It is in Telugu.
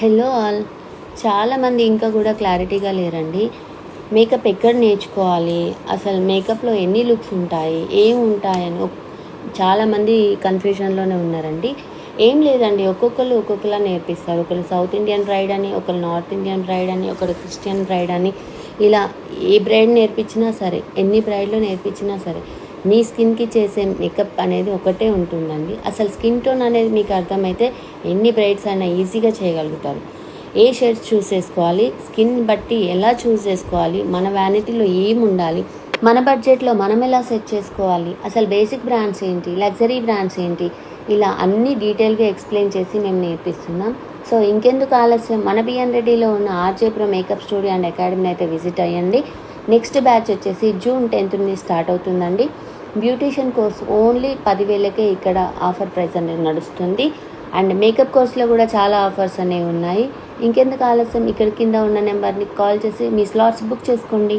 Hello all. చాలామంది ఇంకా కూడా క్లారిటీగా లేరండి. మేకప్ ఎక్కడ నేర్చుకోవాలి, అసలు మేకప్లో ఎన్ని లుక్స్ ఉంటాయి, ఏం ఉంటాయని చాలామంది కన్ఫ్యూజన్లోనే ఉన్నారండి. ఏం లేదండి, ఒక్కొక్కరు ఒక్కొక్కలా నేర్పిస్తారు. ఒకరు సౌత్ ఇండియన్ బ్రైడ్ అని, ఒకరు నార్త్ ఇండియన్ బ్రైడ్ అని, ఒకరు క్రిస్టియన్ బ్రైడ్ అని, ఇలా ఏ బ్రైడ్ నేర్పించినా సరే, ఎన్ని బ్రైడ్లో నేర్పించినా సరే, మీ స్కిన్కి చేసే మేకప్ అనేది ఒకటే ఉంటుందండి. అసలు స్కిన్ టోన్ అనేది మీకు అర్థమైతే ఎన్ని బ్రైడ్స్ అయినా ఈజీగా చేయగలుగుతారు. ఏ షేడ్స్ చూస్ చేసుకోవాలి, స్కిన్ బట్టి ఎలా చూస్ చేసుకోవాలి, మన వ్యానిటీలో ఏమి ఉండాలి, మన బడ్జెట్లో మనం ఎలా సెట్ చేసుకోవాలి, అసలు బేసిక్ బ్రాండ్స్ ఏంటి, లగ్జరీ బ్రాండ్స్ ఏంటి, ఇలా అన్నీ డీటెయిల్గా ఎక్స్ప్లెయిన్ చేసి మేము నేర్పిస్తున్నాం. సో ఇంకెందుకు ఆలస్యం, మన బిఎన్ రెడ్డిలో ఉన్న RJ pro makeup studio and అకాడమీని అయితే విజిట్ అయ్యండి. నెక్స్ట్ బ్యాచ్ వచ్చేసి జూన్ 10th నుండి స్టార్ట్ అవుతుందండి. బ్యూటీషియన్ కోర్స్ ఓన్లీ 10,000కే ఇక్కడ ఆఫర్ ప్రైస్ అనేది నడుస్తుంది. అండ్ మేకప్ కోర్స్లో కూడా చాలా ఆఫర్స్ అనేవి ఉన్నాయి. ఇంకెందుకు ఆలస్యం, ఇక్కడ కింద ఉన్న నెంబర్ని కాల్ చేసి మీ స్లాట్స్ బుక్ చేసుకోండి.